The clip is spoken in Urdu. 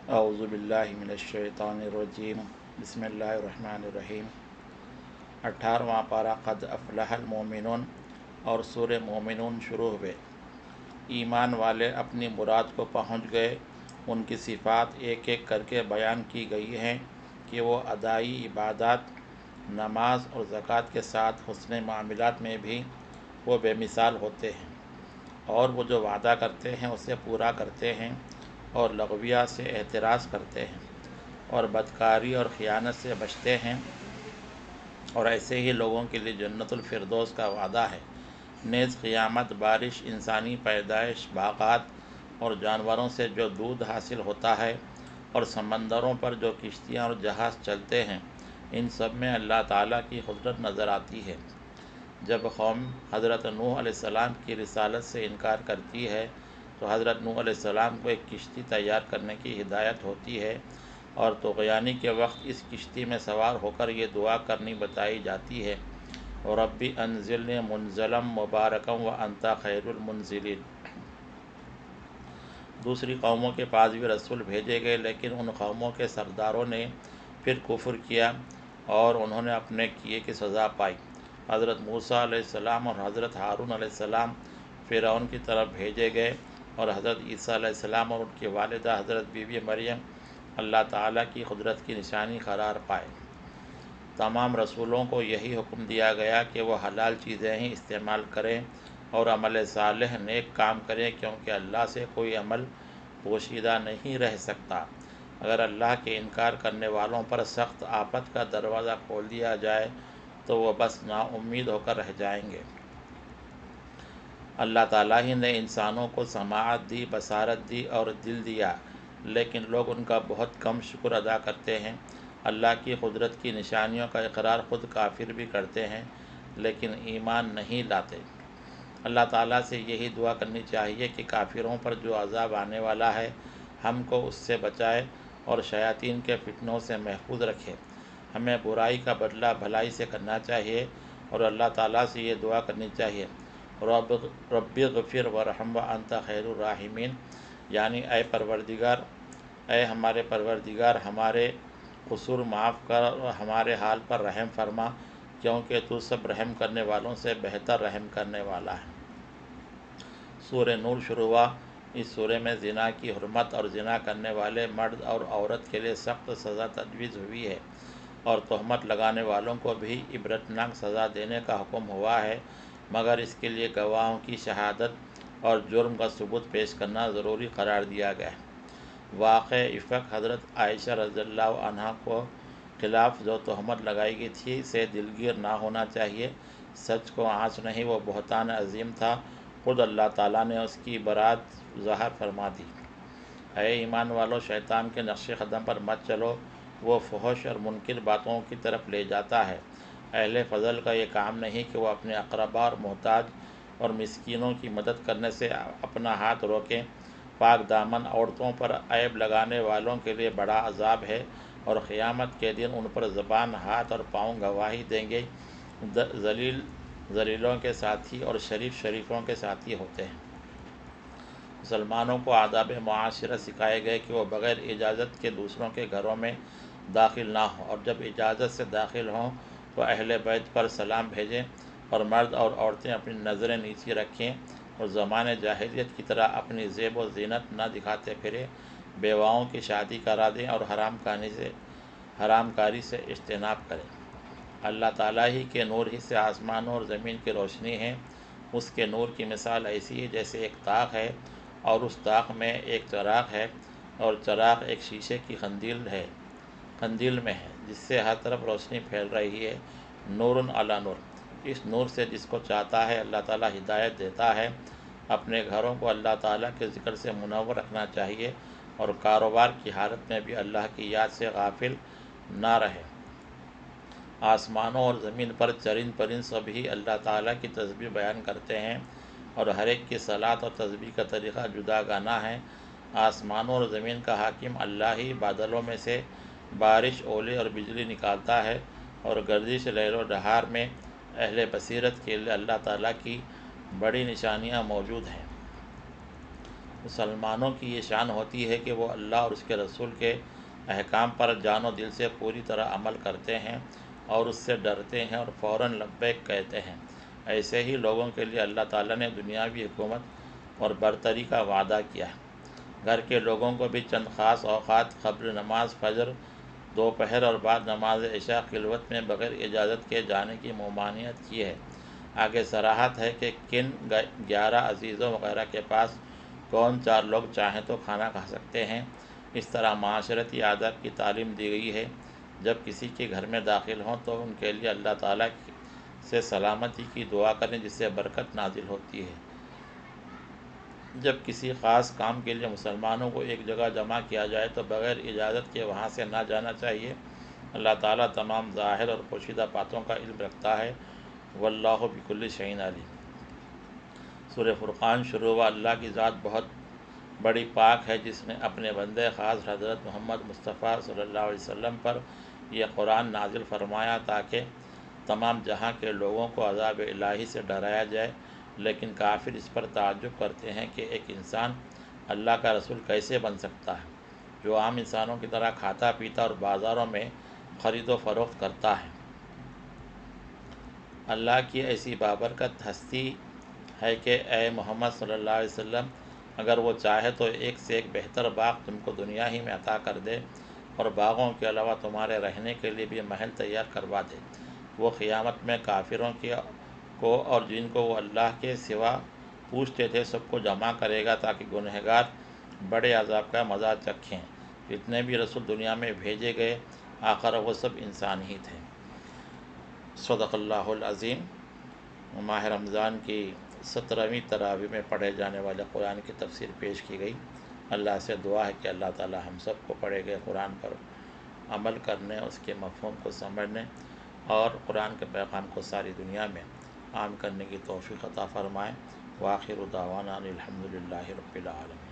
اعوذ باللہ من الشیطان الرجیم بسم اللہ الرحمن الرحیم 18واں پارہ قد افلح المومنون اور سورہ مومنون شروع ہوئے۔ ایمان والے اپنی مراد کو پہنچ گئے۔ ان کی صفات ایک ایک کر کے بیان کی گئی ہیں کہ وہ ادائی عبادات، نماز اور زکوٰۃ کے ساتھ حسن معاملات میں بھی وہ بے مثال ہوتے ہیں، اور وہ جو وعدہ کرتے ہیں اسے پورا کرتے ہیں، اور لغویہ سے احتراز کرتے ہیں، اور بدکاری اور خیانت سے بچتے ہیں، اور ایسے ہی لوگوں کے لیے جنت الفردوس کا وعدہ ہے۔ نیز قیامت، بارش، انسانی پیدائش، باغات اور جانوروں سے جو دودھ حاصل ہوتا ہے، اور سمندروں پر جو کشتیاں اور جہاز چلتے ہیں، ان سب میں اللہ تعالیٰ کی قدرت نظر آتی ہے۔ جب قوم حضرت نوح علیہ السلام کی رسالت سے انکار کرتی ہے تو حضرت نوح علیہ السلام کو ایک کشتی تیار کرنے کی ہدایت ہوتی ہے، اور طغیانی کے وقت اس کشتی میں سوار ہو کر یہ دعا کرنی بتائی جاتی ہے: ربی انزلنی منزلا مبارکا وانت خیر المنزلین۔ دوسری قوموں کے پاس بھی رسول بھیجے گئے، لیکن ان قوموں کے سرداروں نے پھر کفر کیا اور انہوں نے اپنے کیے کی سزا پائی۔ حضرت موسیٰ علیہ السلام اور حضرت ہارون علیہ السلام فرعون کی طرف بھیجے گئے، اور حضرت عیسیٰ علیہ السلام اور ان کی والدہ حضرت بی بی مریم اللہ تعالیٰ کی قدرت کی نشانی قرار پائے۔ تمام رسولوں کو یہی حکم دیا گیا کہ وہ حلال چیزیں ہی استعمال کریں اور عمل صالح نیک کام کریں، کیونکہ اللہ سے کوئی عمل پوشیدہ نہیں رہ سکتا۔ اگر اللہ کے انکار کرنے والوں پر سخت آفت کا دروازہ کھول دیا جائے تو وہ بس نا امید ہو کر رہ جائیں گے۔ اللہ تعالیٰ ہی نے انسانوں کو سماعت دی، بصارت دی اور دل دیا، لیکن لوگ ان کا بہت کم شکر ادا کرتے ہیں۔ اللہ کی قدرت کی نشانیوں کا اقرار خود کافر بھی کرتے ہیں، لیکن ایمان نہیں لاتے۔ اللہ تعالیٰ سے یہی دعا کرنی چاہیے کہ کافروں پر جو عذاب آنے والا ہے ہم کو اس سے بچائے اور شیاطین کے فتنوں سے محفوظ رکھے۔ ہمیں برائی کا بدلہ بھلائی سے کرنا چاہیے اور اللہ تعالیٰ سے یہ دعا کرنی چاہیے: رب اغفر ورحم وانت خیر الراحمین، یعنی اے ہمارے پروردگار، ہمارے قصور معاف کر اور ہمارے حال پر رحم فرما، کیونکہ تو سب رحم کرنے والوں سے بہتر رحم کرنے والا ہے۔ سورہ نور شروع ہوا۔ اس سورہ میں زنا کی حرمت اور زنا کرنے والے مرد اور عورت کے لیے سخت سزا تجویز ہوئی ہے، اور تہمت لگانے والوں کو بھی عبرتناک سزا دینے کا حکم ہوا ہے، مگر اس کے لیے گواہوں کی شہادت اور جرم کا ثبوت پیش کرنا ضروری قرار دیا گیا ہے۔ واقع افق حضرت عائشہ رضی اللہ عنہا کو خلاف جو تہمت لگائی گئی تھی سے دلگیر نہ ہونا چاہیے۔ سچ کو آنچ نہیں، وہ بہتان عظیم تھا، خود اللہ تعالیٰ نے اس کی برات ظاہر فرما دی۔ اے ایمان والو، شیطان کے نقش قدم پر مت چلو، وہ فحش اور منکر باتوں کی طرف لے جاتا ہے۔ اہل فضل کا یہ کام نہیں کہ وہ اپنے اقربا اور محتاج اور مسکینوں کی مدد کرنے سے اپنا ہاتھ روکیں۔ پاک دامن عورتوں پر عیب لگانے والوں کے لیے بڑا عذاب ہے، اور قیامت کے دن ان پر زبان، ہاتھ اور پاؤں گواہی دیں گے۔ ذلیل ذلیلوں کے ساتھی اور شریف شریفوں کے ساتھی ہوتے ہیں۔ مسلمانوں کو آداب معاشرہ سکھائے گئے کہ وہ بغیر اجازت کے دوسروں کے گھروں میں داخل نہ ہوں، اور جب اجازت سے داخل ہوں تو اہل بیت پر سلام بھیجیں، اور مرد اور عورتیں اپنی نظریں نیچی رکھیں اور زمانے جاہلیت کی طرح اپنی زیب و زینت نہ دکھاتے پھریں، بیواؤں کی شادی کرا دیں اور حرام کاری سے اجتناب کریں۔ اللہ تعالیٰ ہی کے نور ہی سے آسمانوں اور زمین کی روشنی ہے۔ اس کے نور کی مثال ایسی ہے جیسے ایک طاق ہے، اور اس طاق میں ایک چراغ ہے، اور چراغ ایک شیشے کی قندیل میں ہے، جس سے ہر طرف روشنی پھیل رہی ہے۔ نور علی نور، اس نور سے جس کو چاہتا ہے اللہ تعالیٰ ہدایت دیتا ہے۔ اپنے گھروں کو اللہ تعالیٰ کے ذکر سے منور رکھنا چاہیے، اور کاروبار کی حالت میں بھی اللہ کی یاد سے غافل نہ رہے۔ آسمانوں اور زمین پر چرند پرند سبھی اللہ تعالیٰ کی تسبیح بیان کرتے ہیں، اور ہر ایک کی صلاۃ اور تسبیح کا طریقہ جدا گانا ہے۔ آسمانوں اور زمین کا حاکم اللہ ہی بادلوں میں سے بارش، اولے اور بجلی نکالتا ہے، اور گردش لیل و نہار میں اہل بصیرت کے لیے اللہ تعالیٰ کی بڑی نشانیاں موجود ہیں۔ مسلمانوں کی یہ شان ہوتی ہے کہ وہ اللہ اور اس کے رسول کے احکام پر جان و دل سے پوری طرح عمل کرتے ہیں اور اس سے ڈرتے ہیں اور فوراً لبیک کہتے ہیں۔ ایسے ہی لوگوں کے لیے اللہ تعالیٰ نے دنیاوی حکومت اور برتری کا وعدہ کیا ہے۔ گھر کے لوگوں کو بھی چند خاص اوقات قبل نماز فجر، دوپہر اور بعد نماز عشاء خلوت میں بغیر اجازت کے جانے کی ممانعت کی ہے۔ آگے صراحت ہے کہ کن 11 عزیزوں وغیرہ کے پاس کون 4 لوگ چاہیں تو کھانا کھا سکتے ہیں۔ اس طرح معاشرتی آداب کی تعلیم دی گئی ہے۔ جب کسی کے گھر میں داخل ہوں تو ان کے لیے اللہ تعالیٰ سے سلامتی کی دعا کریں جس سے برکت نازل ہوتی ہے۔ جب کسی خاص کام کے لیے مسلمانوں کو ایک جگہ جمع کیا جائے تو بغیر اجازت کے وہاں سے نہ جانا چاہیے۔ اللہ تعالیٰ تمام ظاہر اور پوشیدہ باتوں کا علم رکھتا ہے۔ واللہ بکل شیء علیم۔ سورہ فرقان شروع ہوا۔ اللہ کی ذات بہت بڑی پاک ہے جس نے اپنے بندے خاص حضرت محمد مصطفیٰ صلی اللہ علیہ وسلم پر یہ قرآن نازل فرمایا تاکہ تمام جہاں کے لوگوں کو عذاب الہی سے ڈرایا جائے، لیکن کافر اس پر تعجب کرتے ہیں کہ ایک انسان اللہ کا رسول کیسے بن سکتا ہے جو عام انسانوں کی طرح کھاتا پیتا اور بازاروں میں خرید و فروخت کرتا ہے۔ اللہ کی ایسی بابرکت ہستی ہے کہ اے محمد صلی اللہ علیہ وسلم، اگر وہ چاہے تو ایک سے ایک بہتر باغ تم کو دنیا ہی میں عطا کر دے اور باغوں کے علاوہ تمہارے رہنے کے لیے بھی محل تیار کروا دے۔ وہ قیامت میں کافروں کو اور جن کو وہ اللہ کے سوا پوچھتے تھے سب کو جمع کرے گا تاکہ گنہگار بڑے عذاب کا مزہ چکھیں۔ جتنے بھی رسول دنیا میں بھیجے گئے آخر وہ سب انسان ہی تھے۔ صدق اللہ العظیم۔ ماہ رمضان کی 17ویں تراویح میں پڑھے جانے والے قرآن کی تفسیر پیش کی گئی۔ اللہ سے دعا ہے کہ اللہ تعالی ہم سب کو پڑھے گئے قرآن پر عمل کرنے، اس کے مفہوم کو سمجھنے اور قرآن کے پیغام کو ساری دنیا میں عام کرنے کی توفیق عطا فرمائے۔ وآخر دعوانا الحمد للہ رب العالمین۔